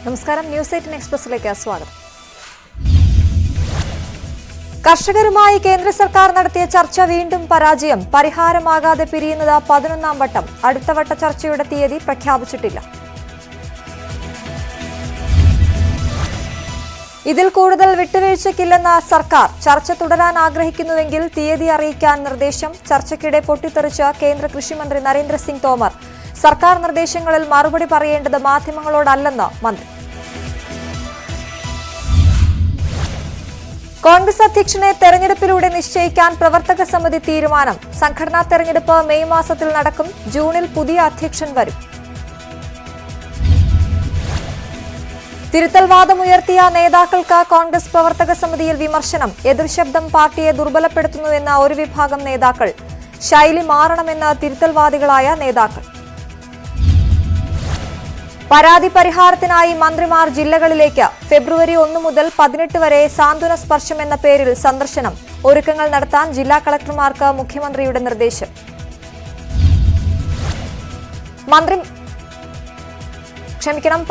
നമസ്കാരം, ന്യൂസ് 18 എക്സ്പ്രസിലേക്ക് സ്വാഗതം. കർഷകരുമായി കേന്ദ്ര സർക്കാർ നടത്തിയ ചർച്ച വീണ്ടും പരാജയം. പരിഹാരമാകാതെ പിരിയുന്നത് 11ാം വട്ടം. അടുത്ത വട്ട ചർച്ചയുടെ തീയതി പ്രഖ്യാപിച്ചിട്ടില്ല. ഇതിൽ കൂടുതൽ വിട്ടുവീഴ്ചയ്ക്കില്ലെന്ന സർക്കാർ. ചർച്ച തുടരാൻ ആഗ്രഹിക്കുന്നുവെങ്കിൽ തീയതി അറിയിക്കാൻ നിർദ്ദേശം. ചർച്ചയ്ക്കിടെ പൊട്ടിത്തെറിച്ച കേന്ദ്ര കൃഷിമന്ത്രി നരേന്ദ്രസിംഗ് തോമർ. സർക്കാർ നിർദ്ദേശങ്ങളിൽ മറുപടി പറയേണ്ടത് മാധ്യമങ്ങളോടല്ലെന്ന് മന്ത്രി. കോൺഗ്രസ് അധ്യക്ഷനെ തെരഞ്ഞെടുപ്പിലൂടെ നിശ്ചയിക്കാൻ പ്രവർത്തക സമിതി തീരുമാനം. സംഘടനാ തെരഞ്ഞെടുപ്പ് മെയ് മാസത്തിൽ നടക്കും. ജൂണിൽ പുതിയ അധ്യക്ഷൻ വരും. തിരുത്തൽവാദമുയർത്തിയ നേതാക്കൾക്ക് കോൺഗ്രസ് പ്രവർത്തക സമിതിയിൽ വിമർശനം. എതിർശബ്ദം പാർട്ടിയെ ദുർബലപ്പെടുത്തുന്നുവെന്ന ഒരു വിഭാഗം നേതാക്കൾ. ശൈലി മാറണമെന്ന് തിരുത്തൽവാദികളായ നേതാക്കൾ. പരാതി പരിഹാരത്തിനായി മന്ത്രിമാർ ജില്ലകളിലേക്ക്. ഫെബ്രുവരി 1 മുതൽ 18 വരെ സാന്ത്വന സ്പർശം എന്ന പേരിൽ സന്ദർശനം. ഒരുക്കങ്ങൾ നടത്താൻ ജില്ലാ കളക്ടർമാർക്ക് മുഖ്യമന്ത്രിയുടെ നിർദ്ദേശം.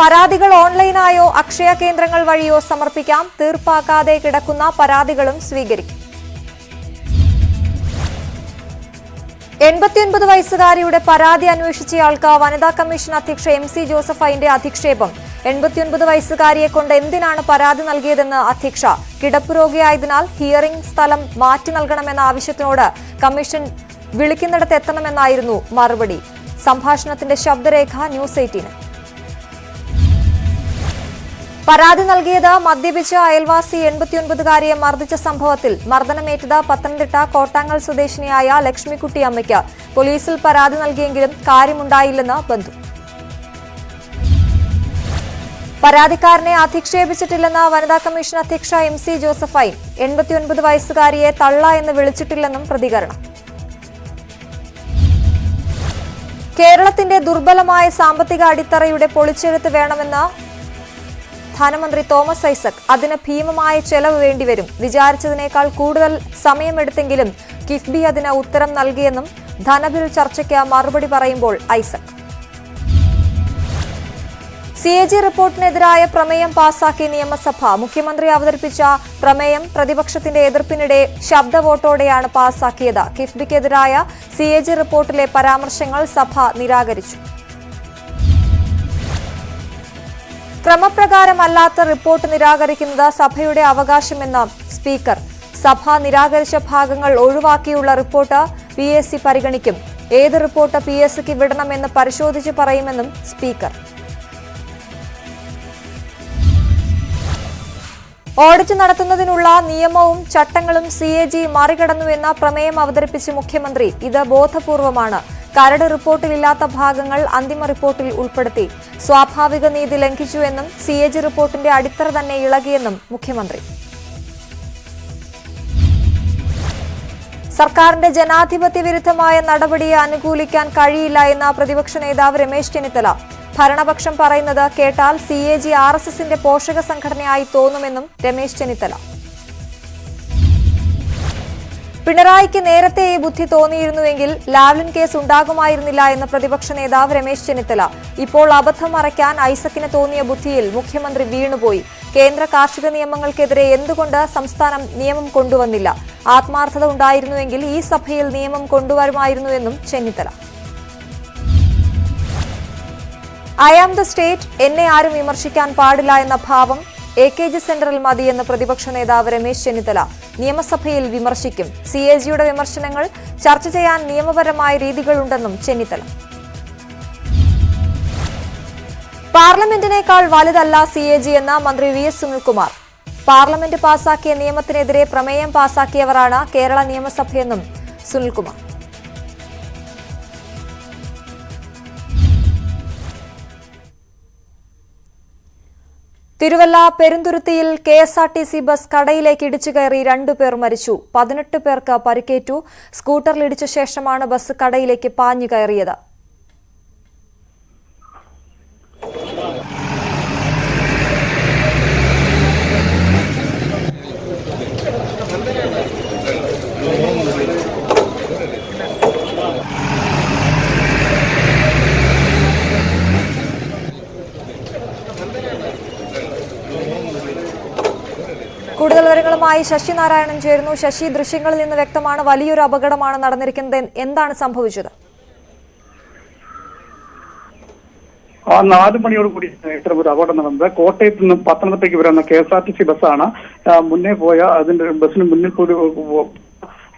പരാതികൾ ഓൺലൈനായോ അക്ഷയ കേന്ദ്രങ്ങൾ വഴിയോ സമർപ്പിക്കാം. തീർപ്പാക്കാതെ കിടക്കുന്ന പരാതികളും സ്വീകരിക്കും. 89 വയസ്സുകാരിയുടെ പരാതി അന്വേഷിച്ചയാൾക്ക് വനിതാ കമ്മീഷൻ അധ്യക്ഷ MC ജോസഫൈന്റെ അധിക്ഷേപം. 89 വയസ്സുകാരിയെ കൊണ്ട് എന്തിനാണ് പരാതി നൽകിയതെന്ന് അധ്യക്ഷ. കിടപ്പ് രോഗിയായതിനാൽ ഹിയറിംഗ് സ്ഥലം മാറ്റി നൽകണമെന്ന ആവശ്യത്തിനോട് കമ്മീഷൻ വിളിക്കുന്നിടത്ത് എത്തണമെന്നായിരുന്നു മറുപടി. സംഭാഷണത്തിന്റെ ശബ്ദരേഖ ന്യൂസ് 18. പരാതി നൽകിയത് മദ്യപിച്ച അയൽവാസി 89കാരിയെ മർദ്ദിച്ച സംഭവത്തിൽ. മർദ്ദനമേറ്റത് പത്തനംതിട്ട കോട്ടാങ്ങൽ സ്വദേശിനിയായ ലക്ഷ്മിക്കുട്ടി അമ്മയ്ക്ക്. പോലീസിൽ പരാതി നൽകിയെങ്കിലും കാര്യമുണ്ടായില്ലെന്ന് ബന്ധു. പരാതിക്കാരനെ അധിക്ഷേപിച്ചിട്ടില്ലെന്ന് വനിതാ കമ്മീഷൻ അധ്യക്ഷ MC ജോസഫൈൻ. 89 വയസ്സുകാരിയെ തള്ള എന്ന് വിളിച്ചിട്ടില്ലെന്നും പ്രതികരണം. കേരളത്തിന്റെ ദുർബലമായ സാമ്പത്തിക അടിത്തറയുടെ പൊളിച്ചെഴുത്ത് വേണമെന്ന് ധനമന്ത്രി തോമസ് ഐസക്. അതിന് ഭീമമായ ചെലവ് വേണ്ടിവരും. വിചാരിച്ചതിനേക്കാൾ കൂടുതൽ സമയമെടുത്തെങ്കിലും കിഫ്ബി അതിന് ഉത്തരം നൽകിയെന്നും ധനബിൽ ചർച്ചയ്ക്ക് മറുപടി പറയുമ്പോൾ ഐസക്. CAG റിപ്പോർട്ടിനെതിരായ പ്രമേയം പാസാക്കി നിയമസഭ. മുഖ്യമന്ത്രി അവതരിപ്പിച്ച പ്രമേയം പ്രതിപക്ഷത്തിന്റെ എതിർപ്പിനിടെ ശബ്ദ വോട്ടോടെയാണ് പാസാക്കിയത്. കിഫ്ബിക്കെതിരായ CAG റിപ്പോർട്ടിലെ പരാമർശങ്ങൾ സഭ നിരാകരിച്ചു. ക്രമപ്രകാരമല്ലാത്ത റിപ്പോർട്ട് നിരാകരിക്കുന്നത് സഭയുടെ അവകാശമെന്ന് സ്പീക്കർ. സഭ നിരാകരിച്ച ഭാഗങ്ങൾ ഒഴിവാക്കിയുള്ള റിപ്പോർട്ട് PSC പരിഗണിക്കും. ഏത് റിപ്പോർട്ട് PSCക്ക് വിടണമെന്ന് പരിശോധിച്ച് പറയുമെന്നും സ്പീക്കർ. ഓഡിറ്റ് നടത്തുന്നതിനുള്ള നിയമവും ചട്ടങ്ങളും CAG മറികടന്നുവെന്ന പ്രമേയം അവതരിപ്പിച്ച് മുഖ്യമന്ത്രി. ഇത് ബോധപൂർവമാണ്. കരട് റിപ്പോർട്ടിലില്ലാത്ത ഭാഗങ്ങൾ അന്തിമ റിപ്പോർട്ടിൽ ഉൾപ്പെടുത്തി. സ്വാഭാവിക നീതി ലംഘിച്ചുവെന്നും CAG റിപ്പോർട്ടിന്റെ അടിത്തറ തന്നെ ഇളകിയെന്നും മുഖ്യമന്ത്രി. സർക്കാരിന്റെ ജനാധിപത്യ വിരുദ്ധമായ നടപടിയെ അനുകൂലിക്കാൻ കഴിയില്ല എന്ന പ്രതിപക്ഷ നേതാവ് രമേശ് ചെന്നിത്തല. ഭരണപക്ഷം പറയുന്നത് കേട്ടാൽ CAG RSSന്റെ പോഷക സംഘടനയായി തോന്നുമെന്നും രമേശ് ചെന്നിത്തല. പിണറായിക്ക് നേരത്തെ ഈ ബുദ്ധി തോന്നിയിരുന്നുവെങ്കിൽ ലാവ്ലിൻ കേസ് ഉണ്ടാകുമായിരുന്നില്ല എന്ന് പ്രതിപക്ഷ നേതാവ് രമേശ് ചെന്നിത്തല. ഇപ്പോൾ അബദ്ധം മറയ്ക്കാൻ ഐസക്കിന് തോന്നിയ ബുദ്ധിയിൽ മുഖ്യമന്ത്രി വീണുപോയി. കേന്ദ്ര കാർഷിക നിയമങ്ങൾക്കെതിരെ എന്തുകൊണ്ട് സംസ്ഥാനം നിയമം കൊണ്ടുവന്നില്ല? ആത്മാർത്ഥത ഉണ്ടായിരുന്നുവെങ്കിൽ ഈ സഭയിൽ നിയമം കൊണ്ടുവരുമായിരുന്നുവെന്നും Chennithala. I am the state, എന്നെ ആരും വിമർശിക്കാൻ പാടില്ല എന്ന ഭാവം AKG സെന്ററിൽ മതിയെന്ന് പ്രതിപക്ഷ നേതാവ് രമേശ് ചെന്നിത്തല. നിയമസഭയിൽ വിമർശിക്കും. CAGയുടെ വിമർശനങ്ങൾ ചർച്ച ചെയ്യാൻ നിയമപരമായ രീതികളുണ്ടെന്നും ചെന്നിത്തല. പാർലമെന്റിനേക്കാൾ വലുതല്ല CAG എന്ന മന്ത്രി VS സുനിൽകുമാർ. പാർലമെന്റ് പാസാക്കിയ നിയമത്തിനെതിരെ പ്രമേയം പാസാക്കിയവരാണ് കേരള നിയമസഭയെന്നും സുനിൽകുമാർ. തിരുവല്ല പെരുന്തുരുത്തിയിൽ KSRTC ബസ് കടയിലേക്ക് ഇടിച്ചു കയറി 2 പേർ മരിച്ചു. 18 പേർക്ക് പരിക്കേറ്റു. സ്കൂട്ടറിലിടിച്ച ശേഷമാണ് ബസ് കടയിലേക്ക് പാഞ്ഞു കയറിയത്. കൂടുതൽ വിവരങ്ങളുമായി ശശി നാരായണൻ ചേരുന്നു. ശശി, ദൃശ്യങ്ങളിൽ നിന്ന് വ്യക്തമാണ് വലിയൊരു അപകടമാണ് നടന്നിരിക്കുന്നത്. എന്താണ് സംഭവിച്ചത്? 4 മണിയോടുകൂടി ഇത്തരം ഒരു അപകടം നടന്നത്. കോട്ടയത്ത് നിന്നും പത്തനംതിട്ടയ്ക്ക് വരുന്ന KSRTC ബസ്സാണ് മുന്നേ പോയ അതിന്റെ ബസ്സിന് മുന്നിൽ കൂടി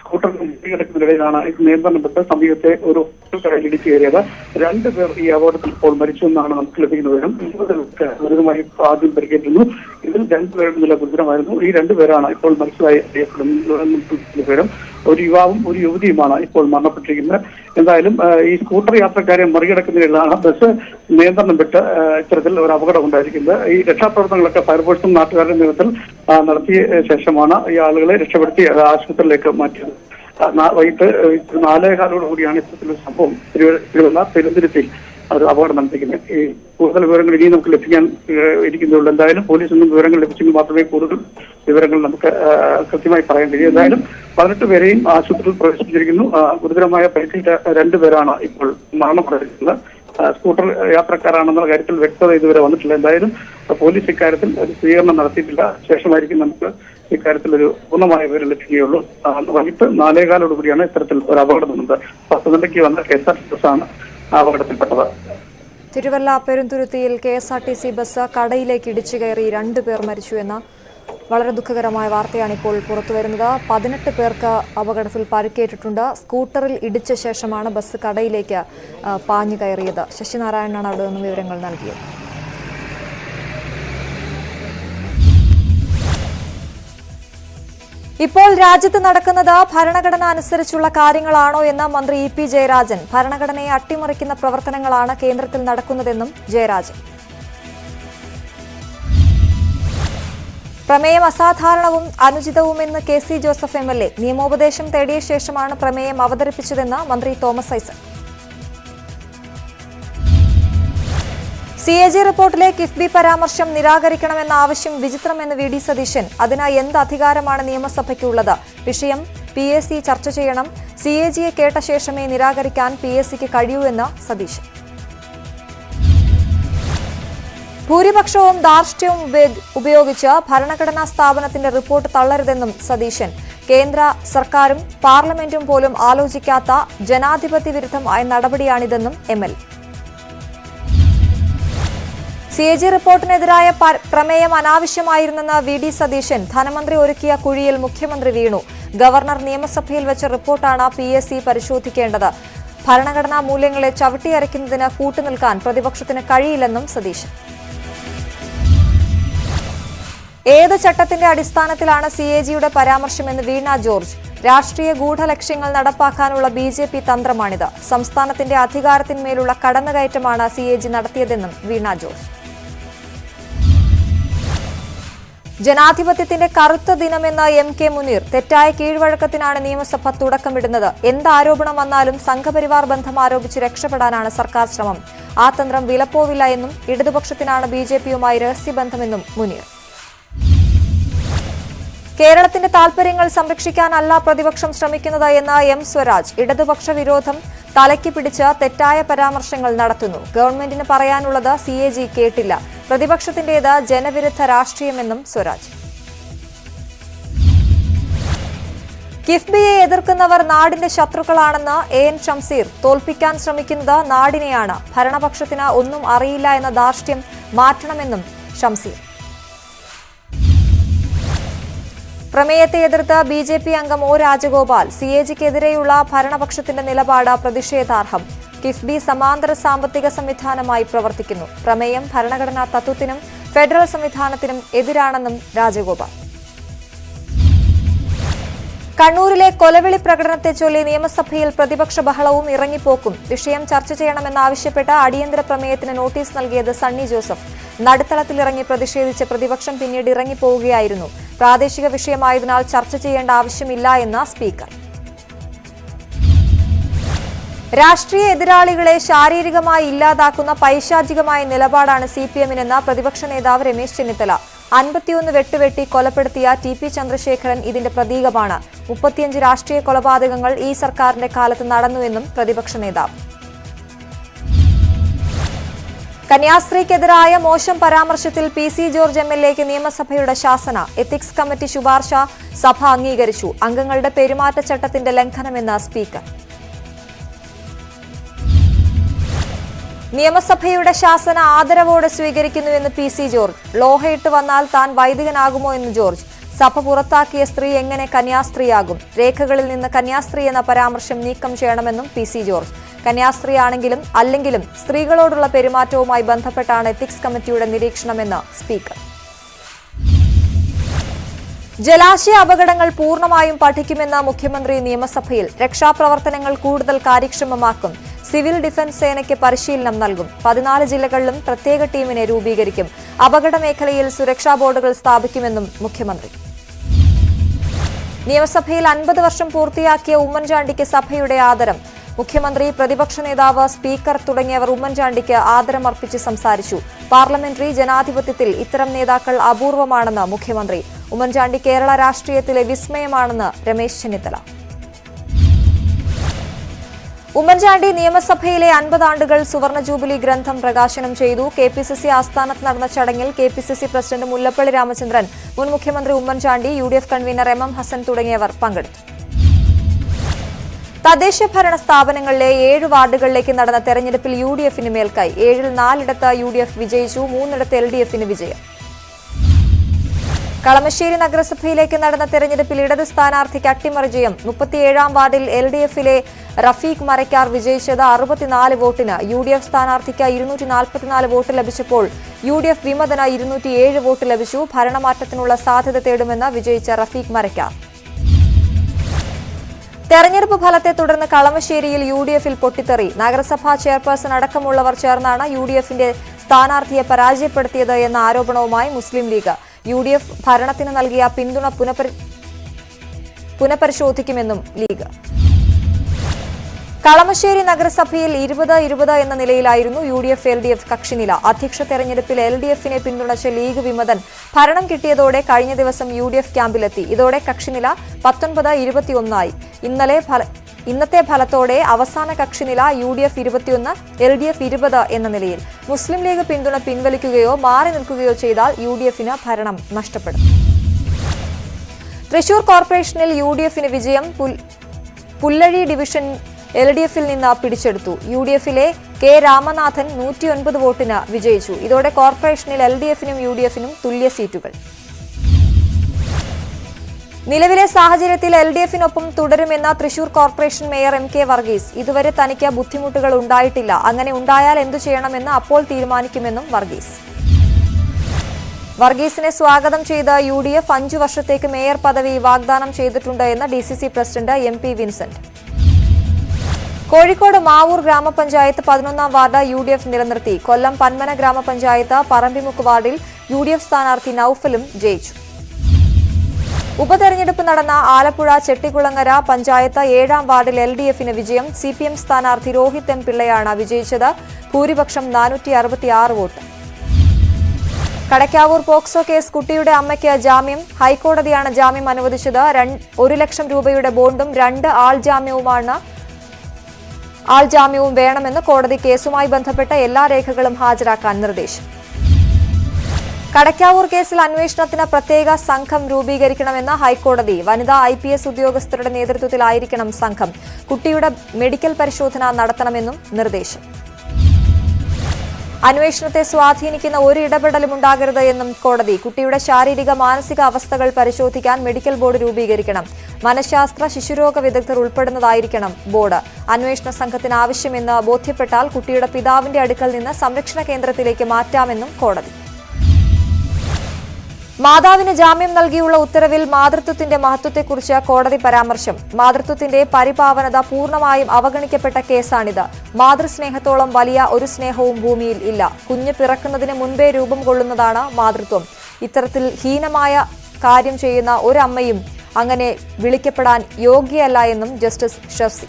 സ്കൂട്ടറിന് മുറികിടക്കുന്നതിനിടയിലാണ് ഇത് നിയന്ത്രണം വിട്ട് സമീപത്തെ ഒരു കടയിൽ ഇടിച്ചു കയറിയത്. 2 പേർ ഈ അപകടത്തിൽ ഇപ്പോൾ മരിച്ചു എന്നാണ് നമുക്ക് ലഭിക്കുന്ന വിവരം. 20 പേർക്ക് ഗുരുതരമായി ആദ്യം പരിക്കേറ്റിരുന്നു. ഇതിൽ 2 പേരുടെ നില ഗുരുതരമായിരുന്നു. ഈ 2 പേരാണ് ഇപ്പോൾ മരിച്ചതായി അറിയപ്പെടുന്ന വിവരം. ഒരു യുവാവും ഒരു യുവതിയുമാണ് ഇപ്പോൾ മരണപ്പെട്ടിരിക്കുന്നത്. എന്തായാലും ഈ സ്കൂട്ടർ യാത്രക്കാരെ മറികടക്കുന്നതിലാണ് ബസ് നിയന്ത്രണം വിട്ട് ഇത്തരത്തിൽ ഒരു അപകടം ഉണ്ടായിരിക്കുന്നത്. ഈ രക്ഷാപ്രവർത്തനങ്ങളൊക്കെ ഫയർഫോഴ്സും നാട്ടുകാരുടെ നേതൃത്വത്തിൽ നടത്തിയ ശേഷമാണ് ഈ ആളുകളെ രക്ഷപ്പെടുത്തി ആശുപത്രിയിലേക്ക് മാറ്റിയത്. വൈകിട്ട് 4:15 കൂടിയാണ് ഇത്തരത്തിലൊരു സംഭവം തിരുവല്ല പെരുന്തുരുത്തിയിൽ ഒരു അപകടം നടത്തിക്കുന്നത്. ഈ കൂടുതൽ വിവരങ്ങൾ ഇനി നമുക്ക് ലഭിക്കാൻ ഇരിക്കുന്നുള്ളൂ. എന്തായാലും പോലീസിൽ നിന്നും വിവരങ്ങൾ ലഭിച്ചെങ്കിൽ മാത്രമേ കൂടുതൽ വിവരങ്ങൾ നമുക്ക് കൃത്യമായി പറയാൻ കഴിയൂ. എന്തായാലും 18 പേരെയും ആശുപത്രിയിൽ പ്രവേശിപ്പിച്ചിരിക്കുന്നു. ഗുരുതരമായ പരിക്കേറ്റ 2 പേരാണ് ഇപ്പോൾ മരണപ്പെട്ടിരിക്കുന്നത്. സ്കൂട്ടർ യാത്രക്കാരാണെന്നുള്ള കാര്യത്തിൽ വ്യക്തത ഇതുവരെ വന്നിട്ടില്ല. എന്തായാലും പോലീസ് ഇക്കാര്യത്തിൽ ഒരു സ്വീകരണം നടത്തിയിട്ടില്ല. ശേഷമായിരിക്കും നമുക്ക് ഇക്കാര്യത്തിൽ ഒരു പൂർണ്ണമായ വിവരം ലഭിക്കുകയുള്ളൂ. വൈകിട്ട് 4:15 കൂടിയാണ് ഇത്തരത്തിൽ ഒരു അപകടം നടന്നത്. പത്തനംതിട്ടയ്ക്ക് വന്ന KSRTC ബസ്സാണ് അപകടത്തിൽപ്പെട്ടത്. തിരുവല്ല പെരുന്തുരുത്തിയിൽ KSRTC ബസ് കടയിലേക്ക് ഇടിച്ചു കയറി 2 പേർ മരിച്ചു എന്ന വളരെ ദുഃഖകരമായ വാർത്തയാണ് ഇപ്പോൾ പുറത്തുവരുന്നത്. 18 പേർക്ക് അപകടത്തിൽ പരിക്കേറ്റിട്ടുണ്ട്. സ്കൂട്ടറിൽ ഇടിച്ച ശേഷമാണ് ബസ് കടയിലേക്ക് പാഞ്ഞു കയറിയത്. ശശിനാരായണനാണ് അവിടെ നിന്ന് വിവരങ്ങൾ നൽകിയത്. ഇപ്പോൾ രാജ്യത്ത് നടക്കുന്നത് ഭരണഘടന അനുസരിച്ചുള്ള കാര്യങ്ങളാണോ എന്ന് മന്ത്രി EP ജയരാജൻ. ഭരണഘടനയെ അട്ടിമറിക്കുന്ന പ്രവർത്തനങ്ങളാണ് കേന്ദ്രത്തിൽ നടക്കുന്നതെന്നും ജയരാജൻ. പ്രമേയം അസാധാരണവും അനുചിതവുമെന്ന് KC ജോസഫ് MLA. നിയമോപദേശം തേടിയ ശേഷമാണ് പ്രമേയം അവതരിപ്പിച്ചതെന്ന് മന്ത്രി തോമസ് ഐസക്. CAG റിപ്പോർട്ടിലെ കിഫ്ബി പരാമർശം നിരാകരിക്കണമെന്ന ആവശ്യം വിചിത്രമെന്ന് VD സതീശൻ. അതിന് എന്ത് അധികാരമാണ് നിയമസഭയ്ക്കുള്ളത്? വിഷയം PSC ചർച്ച ചെയ്യണം. CAGയെ കേട്ട ശേഷമേ നിരാകരിക്കാൻ PSCക്ക് കഴിയൂ എന്ന് സതീശൻ. ഭൂരിപക്ഷവും ധാർഷ്ട്യവും ഉപയോഗിച്ച് ഭരണഘടനാ സ്ഥാപനത്തിന്റെ റിപ്പോർട്ട് തള്ളരുതെന്നും സതീശൻ. കേന്ദ്ര സർക്കാരും പാർലമെന്റും പോലും ആലോചിക്കാത്ത ജനാധിപത്യ വിരുദ്ധമായ നടപടിയാണിതെന്നും MLA. CAG റിപ്പോർട്ടിനെതിരായ പ്രമേയം അനാവശ്യമായിരുന്നെന്ന് VD സതീശൻ. ധനമന്ത്രി ഒരുക്കിയ കുഴിയിൽ മുഖ്യമന്ത്രി വീണു. ഗവർണർ നിയമസഭയിൽ വെച്ച റിപ്പോർട്ടാണ് PSC പരിശോധിക്കേണ്ടത്. ഭരണഘടനാ മൂല്യങ്ങളെ ചവിട്ടിയരയ്ക്കുന്നതിന് കൂട്ടുനിൽക്കാൻ പ്രതിപക്ഷത്തിന് കഴിയില്ലെന്നും സതീശൻ. ഏത് ചട്ടത്തിന്റെ അടിസ്ഥാനത്തിലാണ് CAGയുടെ പരാമർശമെന്ന് വീണ ജോർജ്. രാഷ്ട്രീയ ഗൂഢലക്ഷ്യങ്ങൾ നടപ്പാക്കാനുള്ള BJP തന്ത്രമാണിത്. സംസ്ഥാനത്തിന്റെ അധികാരത്തിന്മേലുള്ള കടന്നുകയറ്റമാണ് CAG നടത്തിയതെന്നും വീണ ജോർജ്. ജനാധിപത്യത്തിന്റെ കറുത്ത ദിനമെന്ന് MK മുനീർ. തെറ്റായ കീഴ്വഴക്കത്തിനാണ് നിയമസഭ തുടക്കമിടുന്നത്. എന്ത് ആരോപണം വന്നാലും സംഘപരിവാർ ബന്ധം ആരോപിച്ച് രക്ഷപ്പെടാനാണ് സർക്കാർ ശ്രമം. ആ തന്ത്രം വിലപ്പോവില്ല എന്നും ഇടതുപക്ഷത്തിനാണ് BJPയുമായി രഹസ്യബന്ധമെന്നും മുനീർ. കേരളത്തിന്റെ താൽപര്യങ്ങൾ സംരക്ഷിക്കാനല്ല പ്രതിപക്ഷം ശ്രമിക്കുന്നത് എന്ന് M സ്വരാജ്. ഇടതുപക്ഷ വിരോധം തലയ്ക്ക് പിടിച്ച് തെറ്റായ പരാമർശങ്ങൾ നടത്തുന്നു. ഗവൺമെന്റിന് പറയാനുള്ളത് CAG കേട്ടില്ല. പ്രതിപക്ഷത്തിന്റേത് ജനവിരുദ്ധ രാഷ്ട്രീയമെന്നും സ്വരാജ്. കിഫ്ബിയെ എതിർക്കുന്നവർ നാടിന്റെ ശത്രുക്കളാണെന്ന് AN ഷംസീർ. തോൽപ്പിക്കാൻ ശ്രമിക്കുന്നത് നാടിനെയാണ്. ഭരണപക്ഷത്തിന് ഒന്നും അറിയില്ല എന്ന ധാർഷ്ട്യം മാറ്റണമെന്നും ഷംസീർ. പ്രമേയത്തെ എതിർത്ത് BJP അംഗം O രാജഗോപാൽ. CAGക്കെതിരെയുള്ള ഭരണപക്ഷത്തിന്റെ നിലപാട് പ്രതിഷേധാർഹം. കിഫ്ബി സമാന്തര സാമ്പത്തിക സംവിധാനമായി പ്രവർത്തിക്കുന്നു. പ്രമേയം ഭരണഘടനാ തത്വത്തിനും ഫെഡറൽ സംവിധാനത്തിനും എതിരാണെന്നും രാജഗോപാൽ. കണ്ണൂരിലെ കൊലവിളി പ്രകടനത്തെ ചൊല്ലി നിയമസഭയിൽ പ്രതിപക്ഷ ബഹളവും ഇറങ്ങിപ്പോക്കും. വിഷയം ചർച്ച ചെയ്യണമെന്നാവശ്യപ്പെട്ട് അടിയന്തര പ്രമേയത്തിന് നോട്ടീസ് നൽകിയത് സണ്ണി ജോസഫ്. നടുത്തളത്തിലിറങ്ങി പ്രതിഷേധിച്ച് പ്രതിപക്ഷം പിന്നീട് ഇറങ്ങിപ്പോവുകയായിരുന്നു. പ്രാദേശിക വിഷയമായതിനാൽ ചർച്ച ചെയ്യേണ്ട ആവശ്യമില്ല എന്ന സ്പീക്കർ. രാഷ്ട്രീയ എതിരാളികളെ ശാരീരികമായി ഇല്ലാതാക്കുന്ന പൈശാചികമായ നിലപാടാണ് CPMനെന്ന് പ്രതിപക്ഷ നേതാവ് രമേശ് ചെന്നിത്തല. 51 വെട്ടുവെട്ടി കൊലപ്പെടുത്തിയ TP ചന്ദ്രശേഖരൻ ഇതിന്റെ പ്രതീകമാണ്. 35 രാഷ്ട്രീയ കൊലപാതകങ്ങൾ ഈ സർക്കാരിന്റെ കാലത്ത് നടന്നുവെന്നും പ്രതിപക്ഷ നേതാവ്. കന്യാസ്ത്രീക്കെതിരായ മോശം പരാമർശത്തിൽ PC ജോർജ് MLAക്ക് നിയമസഭയുടെ ശാസന. എത്തിക്സ് കമ്മിറ്റി ശുപാർശ സഭ അംഗീകരിച്ചു. അംഗങ്ങളുടെ പെരുമാറ്റച്ചട്ടത്തിന്റെ ലംഘനമെന്ന് സ്പീക്കർ. നിയമസഭയുടെ ശാസന ആദരവോടെ സ്വീകരിക്കുന്നുവെന്ന് PC ജോർജ്. ലോഹയിട്ട് വന്നാൽ താൻ വൈദികനാകുമോ എന്ന് ജോർജ്. സഭ പുറത്താക്കിയ സ്ത്രീ എങ്ങനെ കന്യാസ്ത്രീയാകും? രേഖകളിൽ നിന്ന് കന്യാസ്ത്രീ എന്ന പരാമർശം നീക്കം ചെയ്യണമെന്നും PC ജോർജ്. കന്യാസ്ത്രീയാണെങ്കിലും അല്ലെങ്കിലും സ്ത്രീകളോടുള്ള പെരുമാറ്റവുമായി ബന്ധപ്പെട്ടാണ് എത്തിക്സ് കമ്മിറ്റിയുടെ നിരീക്ഷണമെന്ന് സ്പീക്കർ. ജലാശയ അപകടങ്ങൾ പൂർണ്ണമായും പഠിക്കുമെന്ന മുഖ്യമന്ത്രി നിയമസഭയിൽ. രക്ഷാപ്രവർത്തനങ്ങൾ കൂടുതൽ കാര്യക്ഷമമാക്കും. സിവിൽ ഡിഫൻസ് സേനയ്ക്ക് പരിശീലനം നൽകും. 14 ജില്ലകളിലും പ്രത്യേക ടീമിനെ രൂപീകരിക്കും. അപകട മേഖലയിൽ സുരക്ഷാ ബോർഡുകൾ സ്ഥാപിക്കുമെന്നും മുഖ്യമന്ത്രി. നിയമസഭയിൽ 50 വർഷം പൂർത്തിയാക്കിയ ഉമ്മൻചാണ്ടിക്ക് സഭയുടെ ആദരം. മുഖ്യമന്ത്രി, പ്രതിപക്ഷ നേതാവ്, സ്പീക്കർ തുടങ്ങിയവർ ഉമ്മൻചാണ്ടിക്ക് ആദരമർപ്പിച്ച് സംസാരിച്ചു. പാർലമെന്ററി ജനാധിപത്യത്തിൽ ഇത്തരം നേതാക്കൾ അപൂർവമാണെന്ന് മുഖ്യമന്ത്രി. ഉമ്മൻചാണ്ടി കേരള രാഷ്ട്രീയത്തിലെ വിസ്മയമാണെന്ന് രമേശ് ചെന്നിത്തല. ഉമ്മൻചാണ്ടി നിയമസഭയിലെ 50 ആണ്ടുകൾ സുവർണ ജൂബിലി ഗ്രന്ഥം പ്രകാശനം ചെയ്തു. KPCC ആസ്ഥാനത്ത് നടന്ന ചടങ്ങിൽ KPCC പ്രസിഡന്റ് മുല്ലപ്പള്ളി രാമചന്ദ്രൻ, മുൻ മുഖ്യമന്ത്രി Oommen Chandy, UDF convener MM Hassan തുടങ്ങിയവർ പങ്കെടുത്തു. തദ്ദേശ ഭരണ സ്ഥാപനങ്ങളിലെ 7 വാർഡുകളിലേക്ക് നടന്ന തെരഞ്ഞെടുപ്പിൽ UDFന് മേൽക്കൈ. 7-ൽ 4 UDF വിജയിച്ചു, 3 LDFന് വിജയം. കളമശ്ശേരി നഗരസഭയിലേക്ക് നടന്ന തെരഞ്ഞെടുപ്പിൽ ഇടത് സ്ഥാനാർത്ഥിക്ക് അട്ടിമറി ജയം. 37-ാം വാർഡിൽ LDFിലെ റഫീഖ് മരക്കാർ വിജയിച്ചത് 64 വോട്ടിന്. UDF സ്ഥാനാർത്ഥിക്ക് 244 വോട്ട് ലഭിച്ചപ്പോൾ UDF വിമതന് 207 വോട്ട് ലഭിച്ചു. ഭരണമാറ്റത്തിനുള്ള സാധ്യത തേടുമെന്ന് വിജയിച്ച റഫീഖ് മരക്കാർ. തെരഞ്ഞെടുപ്പ് ഫലത്തെ തുടർന്ന് കളമശ്ശേരിയിൽ UDFിൽ പൊട്ടിത്തെറി. നഗരസഭാ ചെയർപേഴ്സൺ അടക്കമുള്ളവർ ചേർന്നാണ് UDFിന്റെ സ്ഥാനാർത്ഥിയെ പരാജയപ്പെടുത്തിയത് എന്ന ആരോപണവുമായി മുസ്ലിം ലീഗ്. UDF ഭരണത്തിന് നൽകിയ പിന്തുണ പുനഃപരിശോധിക്കുമെന്നും ലീഗ്. കളമശ്ശേരി നഗരസഭയിൽ 20-20 എന്ന നിലയിലായിരുന്നു UDF LDF കക്ഷിനില. അധ്യക്ഷ തെരഞ്ഞെടുപ്പിൽ LDFിനെ പിന്തുണച്ച ലീഗ് വിമതൻ ഭരണം കിട്ടിയതോടെ കഴിഞ്ഞ ദിവസം UDF ക്യാമ്പിലെത്തി. ഇതോടെ കക്ഷിനില 19-21 ആയി. ഇന്നത്തെ ഫലത്തോടെ അവസാന കക്ഷിനില UDF 21, LDF 20 എന്ന നിലയിൽ. മുസ്ലിം ലീഗ് പിന്തുണ പിൻവലിക്കുകയോ മാറി നിൽക്കുകയോ ചെയ്താൽ UDFന് ഭരണം നഷ്ടപ്പെടും. തൃശൂർ കോർപ്പറേഷനിൽ UDFന് വിജയം. പുല്ലഴി ഡിവിഷൻ LDFിൽ നിന്ന് പിടിച്ചെടുത്തു. UDFിലെ K രാമനാഥൻ 109 വോട്ടിന് വിജയിച്ചു. ഇതോടെ കോർപ്പറേഷനിൽ LDFനും UDFനും തുല്യ സീറ്റുകൾ. നിലവിലെ സാഹചര്യത്തിൽ LDFിനൊപ്പം തുടരുമെന്ന Thrissur corporation mayor MK Varghese. ഇതുവരെ തനിക്ക് ബുദ്ധിമുട്ടുകൾ ഉണ്ടായിട്ടില്ല. അങ്ങനെ ഉണ്ടായാൽ എന്തു ചെയ്യണമെന്ന് അപ്പോൾ തീരുമാനിക്കുമെന്നും വർഗീസ്. വർഗീസിനെ സ്വാഗതം ചെയ്ത UDF 5 വർഷത്തേക്ക് മേയർ പദവി വാഗ്ദാനം ചെയ്തിട്ടുണ്ട് എന്ന് DCC president MP Vincent. Kozhikode Mavoor ഗ്രാമപഞ്ചായത്ത് 11-ാം വാർഡ് UDF നിലനിർത്തി. കൊല്ലം പന്മന ഗ്രാമപഞ്ചായത്ത് പറമ്പിമുക്ക് വാർഡിൽ UDF സ്ഥാനാർത്ഥി നൌഫലും ജയിച്ചു. ഉപതെരഞ്ഞെടുപ്പ് നടന്ന ആലപ്പുഴ ചെട്ടികുളങ്ങര പഞ്ചായത്ത് 7-ാം വാർഡിൽ LDFന് വിജയം. CPM സ്ഥാനാർത്ഥി രോഹിത് M പിള്ളയാണ് വിജയിച്ചത്. ഭൂരിപക്ഷം 466 വോട്ട്. കടക്കാവൂർ പോക്സോ കേസ് കുട്ടിയുടെ അമ്മയ്ക്ക് ജാമ്യം. ഹൈക്കോടതിയാണ് ജാമ്യം അനുവദിച്ചത്. 1 ലക്ഷം രൂപയുടെ ബോണ്ടും 2 ആൾജാമ്യവും വേണമെന്ന് കോടതി. കേസുമായി ബന്ധപ്പെട്ട എല്ലാ രേഖകളും ഹാജരാക്കാൻ നിർദ്ദേശം. കടക്കാവൂർ കേസിൽ അന്വേഷണത്തിന് പ്രത്യേക സംഘം രൂപീകരിക്കണമെന്ന് ഹൈക്കോടതി. വനിതാ IPS ഉദ്യോഗസ്ഥരുടെ നേതൃത്വത്തിലായിരിക്കണം സംഘം. കുട്ടിയുടെ മെഡിക്കൽ പരിശോധന നടത്തണമെന്നും നിർദ്ദേശം. അന്വേഷണത്തെ സ്വാധീനിക്കുന്ന ഒരു ഇടപെടലും ഉണ്ടാകരുത് എന്നും കോടതി. കുട്ടിയുടെ ശാരീരിക മാനസിക അവസ്ഥകൾ പരിശോധിക്കാൻ മെഡിക്കൽ ബോർഡ് രൂപീകരിക്കണം. മനഃശാസ്ത്ര ശിശുരോഗ വിദഗ്ധർ ഉൾപ്പെടുന്നതായിരിക്കണം ബോർഡ്. അന്വേഷണ സംഘത്തിന് ആവശ്യമെന്ന് ബോധ്യപ്പെട്ടാൽ കുട്ടിയുടെ പിതാവിന്റെ അടുക്കൽ നിന്ന് സംരക്ഷണ കേന്ദ്രത്തിലേക്ക് മാറ്റാമെന്നും കോടതി. മാതാവിന് ജാമ്യം നൽകിയുള്ള ഉത്തരവിൽ മാതൃത്വത്തിന്റെ മഹത്വത്തെക്കുറിച്ച് കോടതി പരാമർശം. മാതൃത്വത്തിന്റെ പരിപാവനത പൂർണ്ണമായും അവഗണിക്കപ്പെട്ട കേസാണിത്. മാതൃസ്നേഹത്തോളം വലിയ ഒരു സ്നേഹവും ഭൂമിയിൽ ഇല്ല. കുഞ്ഞ് പിറക്കുന്നതിന് മുൻപേ രൂപം കൊള്ളുന്നതാണ് മാതൃത്വം. ഇത്തരത്തിൽ ഹീനമായ കാര്യം ചെയ്യുന്ന ഒരമ്മയും അങ്ങനെ വിളിക്കപ്പെടാൻ യോഗ്യയല്ല എന്നും ജസ്റ്റിസ് ഷഫ്സി.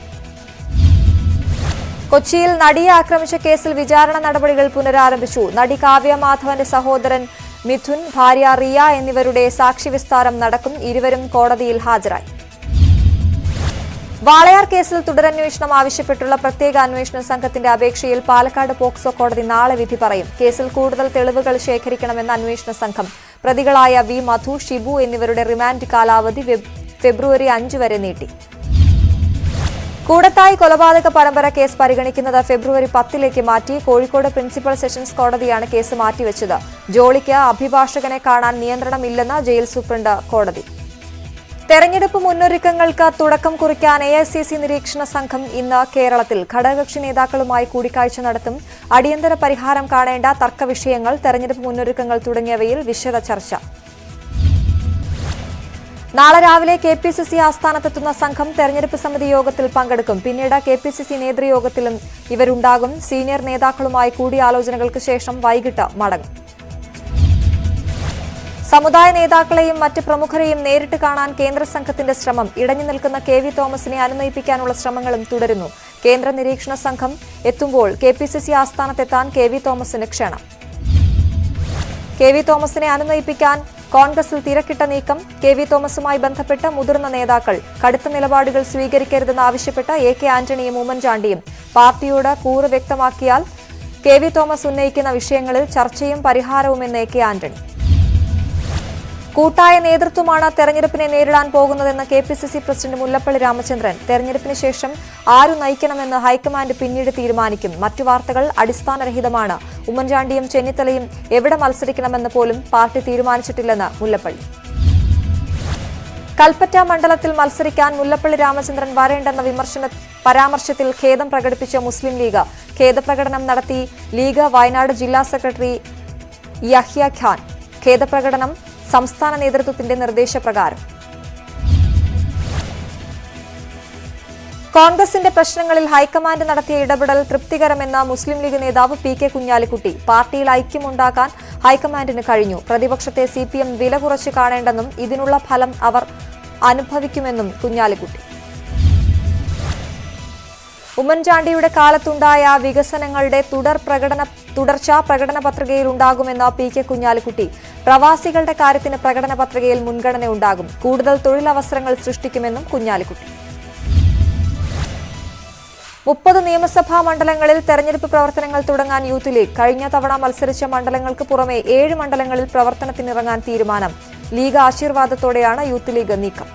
കൊച്ചിയിൽ നടിയെ ആക്രമിച്ച കേസിൽ വിചാരണ നടപടികൾ പുനരാരംഭിച്ചു. നടി കാവ്യ മാധവന്റെ സഹോദരൻ മിഥുൻ, ഭാര്യ റിയ എന്നിവരുടെ സാക്ഷിവിസ്താരം നടക്കും. ഇരുവരും കോടതിയിൽ ഹാജരായി. വാളയാർ കേസിൽ തുടരന്വേഷണം ആവശ്യപ്പെട്ടുള്ള പ്രത്യേക അന്വേഷണ സംഘത്തിന്റെ അപേക്ഷയിൽ പാലക്കാട് പോക്സോ കോടതി നാളെ വിധി പറയും. കേസിൽ കൂടുതൽ തെളിവുകൾ ശേഖരിക്കണമെന്ന അന്വേഷണ സംഘം പ്രതികളായ വി മധു, ഷിബു എന്നിവരുടെ റിമാൻഡ് കാലാവധി ഫെബ്രുവരി 5 വരെ നീട്ടി. കൂടത്തായി കൊലപാതക പരമ്പര കേസ് പരിഗണിക്കുന്നത് ഫെബ്രുവരി 10 മാറ്റി. കോഴിക്കോട് പ്രിൻസിപ്പൽ സെഷൻസ് കോടതിയാണ് കേസ് മാറ്റിവെച്ചത്. ജോളിക്ക് അഭിഭാഷകനെ കാണാൻ നിയന്ത്രണമില്ലെന്ന് ജയിൽ സൂപ്രണ്ട് കോടതി. തെരഞ്ഞെടുപ്പ് മുന്നൊരുക്കങ്ങൾക്ക് തുടക്കം കുറിക്കാൻ AICC നിരീക്ഷണ സംഘം ഇന്ന് കേരളത്തിൽ. ഘടകകക്ഷി നേതാക്കളുമായി കൂടിക്കാഴ്ച നടത്തും. അടിയന്തര പരിഹാരം കാണേണ്ട തർക്ക വിഷയങ്ങൾ, തെരഞ്ഞെടുപ്പ് മുന്നൊരുക്കങ്ങൾ തുടങ്ങിയവയിൽ വിശദ ചർച്ച. നാളെ രാവിലെ KPCC ആസ്ഥാനത്തെത്തുന്ന സംഘം തെരഞ്ഞെടുപ്പ് സമിതി യോഗത്തിൽ പങ്കെടുക്കും. പിന്നീട് KPCC നേതൃയോഗത്തിലും ഇവരുണ്ടാകും. സീനിയർ നേതാക്കളുമായി കൂടിയാലോചനകൾക്ക് ശേഷം വൈകിട്ട് മടങ്ങും. സമുദായ നേതാക്കളെയും മറ്റ് പ്രമുഖരെയും നേരിട്ട് കാണാൻ കേന്ദ്ര സംഘത്തിന്റെ ശ്രമം. ഇടഞ്ഞു നിൽക്കുന്ന KV തോമസിനെ അനുനയിപ്പിക്കാനുള്ള ശ്രമങ്ങളും തുടരുന്നു. കേന്ദ്ര നിരീക്ഷണ സംഘം എത്തുമ്പോൾ KPCC ആസ്ഥാനത്തെത്താൻ KV തോമസിന് ക്ഷണം. KV തോമസിനെ അനുനയിപ്പിക്കാൻ കോൺഗ്രസിൽ തിരക്കിട്ട നീക്കം. KV തോമസുമായി ബന്ധപ്പെട്ട മുതിർന്ന നേതാക്കൾ കടുത്ത നിലപാടുകൾ സ്വീകരിക്കരുതെന്ന് ആവശ്യപ്പെട്ട് AK ആന്റണിയും ഉമ്മൻചാണ്ടിയും പാർട്ടിയോട് കൂറ് വ്യക്തമാക്കിയാൽ KV തോമസ് ഉന്നയിക്കുന്ന വിഷയങ്ങളിൽ ചർച്ചയും പരിഹാരവുമെന്ന് AK ആന്റണി. കൂട്ടായ നേതൃത്വമാണ് തെരഞ്ഞെടുപ്പിനെ നേരിടാൻ പോകുന്നതെന്ന് KPCC പ്രസിഡന്റ് മുല്ലപ്പള്ളി രാമചന്ദ്രൻ. തെരഞ്ഞെടുപ്പിന് ശേഷം ആരു നയിക്കണമെന്ന് ഹൈക്കമാൻഡ് പിന്നീട് തീരുമാനിക്കും. മറ്റു വാർത്തകൾ അടിസ്ഥാനരഹിതമാണ്. ഉമ്മൻചാണ്ടിയും ചെന്നിത്തലയും എവിടെ മത്സരിക്കണമെന്ന് പോലും പാർട്ടി തീരുമാനിച്ചിട്ടില്ലെന്ന് മുല്ലപ്പള്ളി. കൽപ്പറ്റ മണ്ഡലത്തിൽ മത്സരിക്കാൻ മുല്ലപ്പള്ളി രാമചന്ദ്രൻ വരേണ്ടെന്ന പരാമർശത്തിൽ ഖേദം പ്രകടിപ്പിച്ച മുസ്ലിം ലീഗ്. ഖേദപ്രകടനം നടത്തി ലീഗ് വയനാട് ജില്ലാ സെക്രട്ടറി യഹ്യ ഖാൻ. ഖേദപ്രകടനം സംസ്ഥാന നേതൃത്വത്തിന്റെ നിർദ്ദേശപ്രകാരം. കോൺഗ്രസിന്റെ പ്രശ്നങ്ങളിൽ ഹൈക്കമാൻഡ് നടത്തിയ ഇടപെടൽ തൃപ്തികരമെന്ന മുസ്ലിം ലീഗ് നേതാവ് PK കുഞ്ഞാലിക്കുട്ടി. പാർട്ടിയിൽ ഐക്യമുണ്ടാക്കാൻ ഹൈക്കമാൻഡിന് കഴിഞ്ഞു. പ്രതിപക്ഷത്തെ CPM വില കുറച്ച് കാണേണ്ടെന്നും ഇതിനുള്ള ഫലം അവർ അനുഭവിക്കുമെന്നും കുഞ്ഞാലിക്കുട്ടി. ഉമ്മൻചാണ്ടിയുടെ കാലത്തുണ്ടായ വികസനങ്ങളുടെ തുടർച്ച പ്രകടന പത്രികയിൽ ഉണ്ടാകുമെന്ന് PK കുഞ്ഞാലിക്കുട്ടി. പ്രവാസികളുടെ കാര്യത്തിന് പ്രകടന പത്രികയിൽ മുൻഗണന ഉണ്ടാകും. കൂടുതൽ തൊഴിലവസരങ്ങൾ സൃഷ്ടിക്കുമെന്നും കുഞ്ഞാലിക്കുട്ടി. 30 നിയമസഭാ മണ്ഡലങ്ങളിൽ തെരഞ്ഞെടുപ്പ് പ്രവർത്തനങ്ങൾ തുടങ്ങാൻ യൂത്ത് ലീഗ്. കഴിഞ്ഞ തവണ മത്സരിച്ച മണ്ഡലങ്ങൾക്ക് പുറമെ 7 മണ്ഡലങ്ങളിൽ പ്രവർത്തനത്തിനിറങ്ങാൻ തീരുമാനം. ലീഗ് ആശീർവാദത്തോടെയാണ് യൂത്ത് ലീഗ് നീക്കം.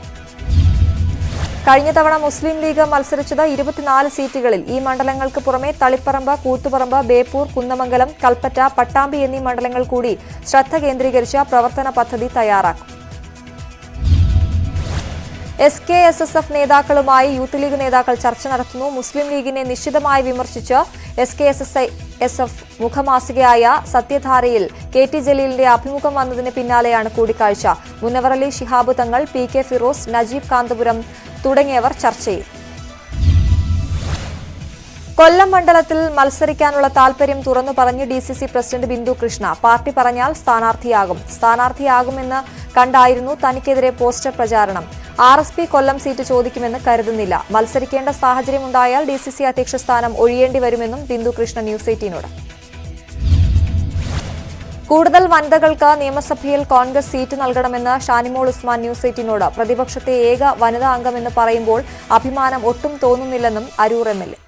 കഴിഞ്ഞ തവണ മുസ്ലിം ലീഗ് മത്സരിച്ചത് 24 സീറ്റുകളിൽ. ഈ മണ്ഡലങ്ങൾക്ക് പുറമെ തളിപ്പറമ്പ്, കൂത്തുപറമ്പ്, ബേപ്പൂർ, കുന്നമംഗലം, കൽപ്പറ്റ, പട്ടാമ്പി എന്നീ മണ്ഡലങ്ങൾ കൂടി ശ്രദ്ധ കേന്ദ്രീകരിച്ച പ്രവർത്തന പദ്ധതി തയ്യാറാക്കും. SKSSF നേതാക്കളുമായി യൂത്ത് ലീഗ് നേതാക്കൾ ചർച്ച നടത്തുന്നു. മുസ്ലിം ലീഗിനെ നിശിതമായി വിമർശിച്ച് SKSSF മുഖമാസികയായ സത്യധാരയിൽ KT ജലീലിന്റെ അഭിമുഖം വന്നതിന് പിന്നാലെയാണ് കൂടിക്കാഴ്ച. മുനവർ അലി ശിഹാബ് തങ്ങൾ, PK ഫിറോസ്, നജീബ് കാന്തപുരം തുടങ്ങിയവർ ചർച്ചയിൽ. കൊല്ലം മണ്ഡലത്തിൽ മത്സരിക്കാനുള്ള താൽപര്യം തുറന്നു പറഞ്ഞ് DCC president Bindu Krishna. Party പറഞ്ഞാൽ സ്ഥാനാർത്ഥിയാകുമെന്ന് കണ്ടായിരുന്നു തനിക്കെതിരെ പോസ്റ്റർ പ്രചാരണം. RSP കൊല്ലം സീറ്റ് ചോദിക്കുമെന്ന് കരുതുന്നില്ല. മത്സരിക്കേണ്ട സാഹചര്യമുണ്ടായാൽ DCC അധ്യക്ഷ സ്ഥാനം ഒഴിയേണ്ടി വരുമെന്നും ബിന്ദു കൃഷ്ണ ന്യൂസ് 18നോട്. കൂടുതൽ വനിതകൾക്ക് നിയമസഭയിൽ കോൺഗ്രസ് സീറ്റ് നൽകണമെന്ന് ഷാനിമോൾ ഉസ്മാൻ ന്യൂസ് 18നോട്. പ്രതിപക്ഷത്തെ ഏക വനിതാ അംഗമെന്ന് പറയുമ്പോൾ അഭിമാനം ഒട്ടും തോന്നുന്നില്ലെന്നും അരൂർ MLA.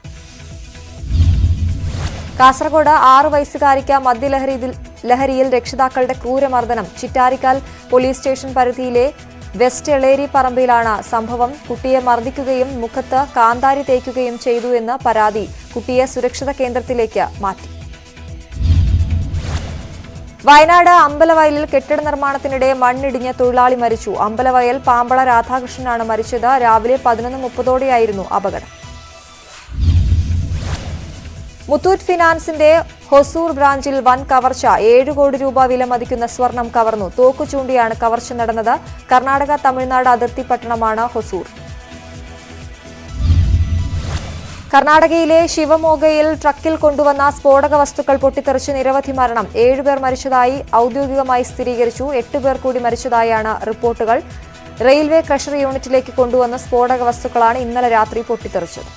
കാസർഗോഡ് 6 വയസ്സുകാരിക്ക് മദ്യലഹരിയിൽ രക്ഷിതാക്കളുടെ ക്രൂരമർദ്ദനം. ചിറ്റാരിക്കാൽ പോലീസ് സ്റ്റേഷൻ പരിധിയിലെ വെസ്റ്റ് എളേരി പറമ്പിലാണ് സംഭവം. കുട്ടിയെ മർദ്ദിക്കുകയും മുഖത്ത് കാന്താരി തേക്കുകയും ചെയ്തു എന്ന് പരാതി. കുട്ടിയെ സുരക്ഷിത കേന്ദ്രത്തിലേക്ക് മാറ്റി. വയനാട് അമ്പലവയലിൽ കെട്ടിട നിർമ്മാണത്തിനിടെ മണ്ണിടിഞ്ഞ് തൊഴിലാളി മരിച്ചു. അമ്പലവയൽ പാമ്പള രാധാകൃഷ്ണനാണ് മരിച്ചത്. രാവിലെ 11:30 അപകടം. മുത്തൂറ്റ് ഫിനാൻസിന്റെ ഹൊസൂർ ബ്രാഞ്ചിൽ വൻ കവർച്ച. 7 കോടി രൂപ വില മതിക്കുന്ന സ്വർണം കവർന്നു. തോക്കു ചൂണ്ടിയാണ് കവർച്ച നടന്നത്. കർണാടക തമിഴ്നാട് അതിർത്തി പട്ടണമാണ് ഹൊസൂർ. കർണാടകയിലെ ശിവമോഗയിൽ ട്രക്കിൽ കൊണ്ടുവന്ന സ്ഫോടക വസ്തുക്കൾ പൊട്ടിത്തെറിച്ച് നിരവധി മരണം. 7 പേർ മരിച്ചതായി ഔദ്യോഗികമായി സ്ഥിരീകരിച്ചു. 8 പേർ കൂടി മരിച്ചതായാണ് റിപ്പോർട്ടുകൾ. റെയിൽവേ ക്രഷർ യൂണിറ്റിലേക്ക് കൊണ്ടുവന്ന സ്ഫോടക വസ്തുക്കളാണ് ഇന്നലെ രാത്രി പൊട്ടിത്തെറിച്ചത്.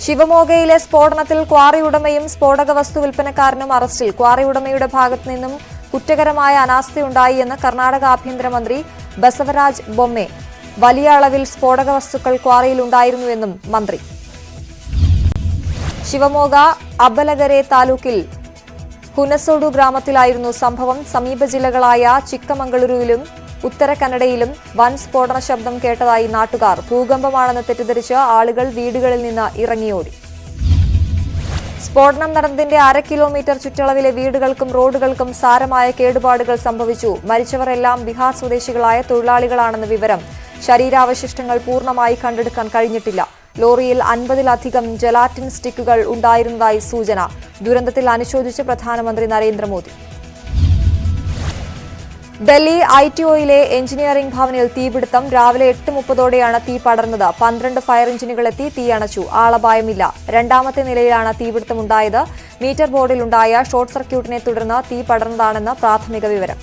ശിവമോഗയിലെ സ്ഫോടനത്തിൽ ക്വാറി ഉടമയും സ്ഫോടക വസ്തു വിൽപ്പനക്കാരനും അറസ്റ്റിൽ. ക്വാറി ഉടമയുടെ ഭാഗത്തു നിന്നും കുറ്റകരമായ അനാസ്ഥയുണ്ടായി എന്ന് കർണാടക ആഭ്യന്തരമന്ത്രി ബസവരാജ് ബൊമ്മെ വലിയ അളവിൽ സ്ഫോടക വസ്തുക്കൾ ക്വാറിയിലുണ്ടായിരുന്നുവെന്നും മന്ത്രി. ശിവമോഗ അബലഗരെ താലൂക്കിൽ ഹുനസോഡു ഗ്രാമത്തിലായിരുന്നു സംഭവം. സമീപ ജില്ലകളായ ചിക്കമംഗളൂരുവിലും ഉത്തര കന്നഡയിലും വൻ സ്ഫോടന ശബ്ദം കേട്ടതായി നാട്ടുകാർ. ഭൂകമ്പമാണെന്ന് തെറ്റിദ്ധരിച്ച് ആളുകൾ വീടുകളിൽ നിന്ന് ഇറങ്ങിയോടി. സ്ഫോടനം നടന്നതിന്റെ 1/2 കിലോമീറ്റർ ചുറ്റളവിലെ വീടുകൾക്കും റോഡുകൾക്കും സാരമായ കേടുപാടുകൾ സംഭവിച്ചു. മരിച്ചവരെല്ലാം ബീഹാർ സ്വദേശികളായ തൊഴിലാളികളാണെന്ന് വിവരം. ശരീരാവശിഷ്ടങ്ങൾ പൂർണ്ണമായി കണ്ടെടുക്കാൻ കഴിഞ്ഞിട്ടില്ല. ലോറിയിൽ 50-ലധികം ജലാറ്റിൻ സ്റ്റിക്കുകൾ ഉണ്ടായിരുന്നതായി സൂചന. ദുരന്തത്തിൽ അനുശോചിച്ച് പ്രധാനമന്ത്രി നരേന്ദ്രമോദി. ഡൽഹി ITOയിലെ എഞ്ചിനീയറിംഗ് ഭവനിൽ തീപിടുത്തം. രാവിലെ 8:30ഓടെയാണ് തീ പടർന്നത്. 12 ഫയർ എഞ്ചിനുകളെത്തി തീയണച്ചു. ആളപായമില്ല. രണ്ടാമത്തെ നിലയിലാണ് തീപിടുത്തമുണ്ടായത്. മീറ്റർ ബോർഡിലുണ്ടായ ഷോർട്ട് സർക്യൂട്ടിനെ തുടർന്ന് തീ പടർന്നതാണെന്ന് പ്രാഥമിക വിവരം.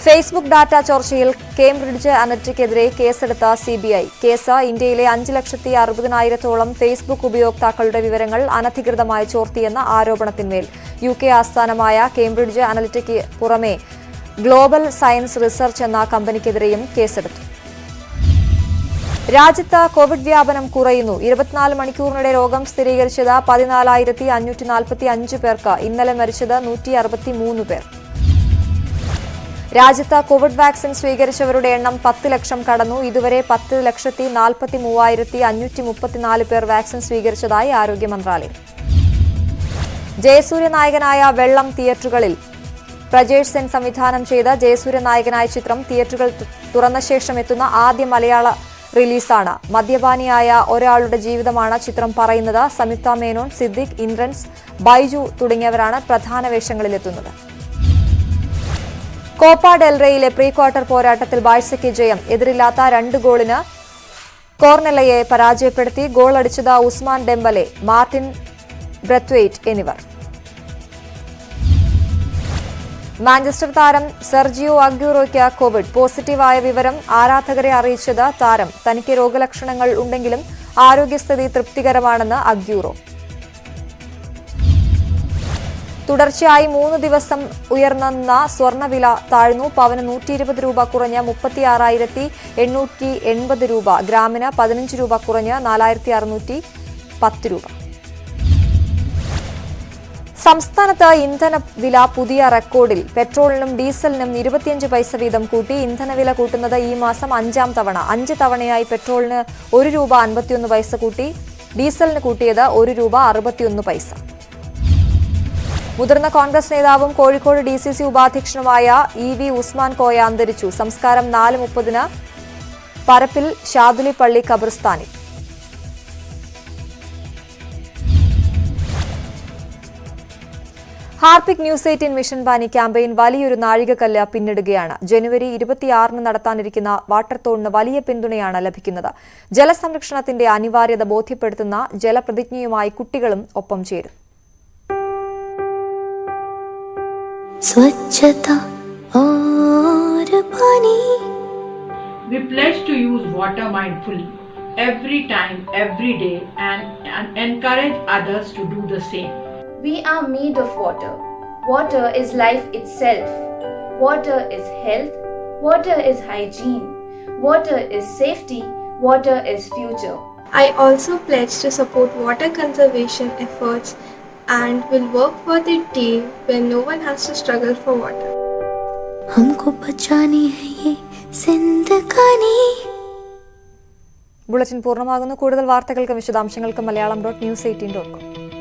ഫേസ്ബുക്ക് ഡാറ്റ ചോർച്ചയിൽ കേംബ്രിഡ്ജ് അനലിറ്റിക്കെതിരെ കേസെടുത്ത CBI. കേസ് ഇന്ത്യയിലെ 5,60,000-ഓളം ഫേസ്ബുക്ക് ഉപയോക്താക്കളുടെ വിവരങ്ങൾ അനധികൃതമായി ചോർത്തിയെന്ന ആരോപണത്തിന്മേൽ. UK ആസ്ഥാനമായ കേംബ്രിഡ്ജ് അനലിറ്റിക്ക് പുറമെ ഗ്ലോബൽ സയൻസ് റിസർച്ച് എന്ന കമ്പനിക്കെതിരെയും കേസെടുത്തു. രാജ്യത്ത് കോവിഡ് വ്യാപനം കുറയുന്നു. 24 മണിക്കൂറിനിടെ രോഗം സ്ഥിരീകരിച്ചത് 14,545 പേർക്ക്. ഇന്നലെ മരിച്ചത് 163 പേർ. രാജ്യത്ത് കോവിഡ് വാക്സിൻ സ്വീകരിച്ചവരുടെ എണ്ണം 10 ലക്ഷം കടന്നു. ഇതുവരെ 10,43,534 പേർ വാക്സിൻ സ്വീകരിച്ചതായി ആരോഗ്യ മന്ത്രാലയം. ജയസൂര്യ നായകനായ വെള്ളം തിയേറ്ററുകളിൽ. പ്രജേഷ് സെൻ സംവിധാനം ചെയ്ത ജയസൂര്യ നായകനായ ചിത്രം തിയേറ്ററുകൾ തുറന്ന ശേഷം എത്തുന്ന ആദ്യ മലയാള റിലീസാണ്. മദ്യപാനിയായ ഒരാളുടെ ജീവിതമാണ് ചിത്രം പറയുന്നത്. സംയുക്ത മേനോൻ, സിദ്ദിഖ്, ഇന്ദ്രൻസ്, ബൈജു തുടങ്ങിയവരാണ് പ്രധാന വേഷങ്ങളിലെത്തുന്നത്. കോപ്പ ഡെൽറേയിലെ പ്രീ ക്വാർട്ടർ പോരാട്ടത്തിൽ ബാഴ്സയ്ക്ക് ജയം. എതിരില്ലാത്ത 2 ഗോളിന് കോർനെല്ലയെ പരാജയപ്പെടുത്തി. ഗോൾ അടിച്ചത് ഉസ്മാൻ ഡെംബലെ, മാർട്ടിൻ ബ്രത്വെയ്റ്റ് എന്നിവർ. മാഞ്ചസ്റ്റർ താരം സെർജിയോ അഗ്യൂറോയ്ക്ക് കോവിഡ് പോസിറ്റീവായ വിവരം ആരാധകരെ അറിയിച്ചത് താരം. തനിക്ക് രോഗലക്ഷണങ്ങൾ ഉണ്ടെങ്കിലും ആരോഗ്യസ്ഥിതി തൃപ്തികരമാണെന്ന് അഗ്യൂറോ. തുടർച്ചയായി 3 ദിവസം ഉയർന്ന സ്വർണ്ണവില താഴ്ന്നു. പവന് 120 രൂപ കുറഞ്ഞ് 36,880 രൂപ. ഗ്രാമിന് 15 രൂപ കുറഞ്ഞ് 4,610 രൂപ. സംസ്ഥാനത്ത് ഇന്ധന വില പുതിയ റെക്കോർഡിൽ. പെട്രോളിനും ഡീസലിനും 25 പൈസ വീതം കൂട്ടി. ഇന്ധനവില കൂട്ടുന്നത് ഈ മാസം 5ാം തവണ. 5 തവണയായി പെട്രോളിന് 1 രൂപ 51 പൈസ കൂട്ടി. ഡീസലിന് കൂട്ടിയത് 1 രൂപ 61 പൈസ. മുതിർന്ന കോൺഗ്രസ് നേതാവും കോഴിക്കോട് DCC ഉപാധ്യക്ഷനുമായ EV ഉസ്മാൻ കോയ അന്തരിച്ചു. സംസ്കാരം 4:30 പരപ്പിൽ ഷാദുലി പള്ളി ഖബർസ്ഥാനിൽ. Harpic news 18 mission Bani campaign വലിയൊരു നാഴികക്കല്ല് പിന്നിടുകയാണ്. ജനുവരി 26 നടത്താനിരിക്കുന്ന വാട്ടർത്തോണിന് വലിയ പിന്തുണയാണ് ലഭിക്കുന്നത്. ജലസംരക്ഷണത്തിന്റെ അനിവാര്യത ബോധ്യപ്പെടുത്തുന്ന ജലപ്രതിജ്ഞയുമായി കുട്ടികളും ഒപ്പം ചേരും. स्वच्छता और पानी. We pledge to use water mindfully every time, every day and encourage others to do the same. We are made of water. Water is life itself. Water is health. Water is hygiene. Water is safety. Water is future. I also pledge to support water conservation efforts and will work for the day when no one has to struggle for water. हमको बचानी है ये जिंदगानी. Bulletin പൂർണ്ണമാകുന്നു. കൂടുതൽ വാർത്തകൾക്കും വിശദാംശങ്ങൾക്കും മലയാളം.news18.com.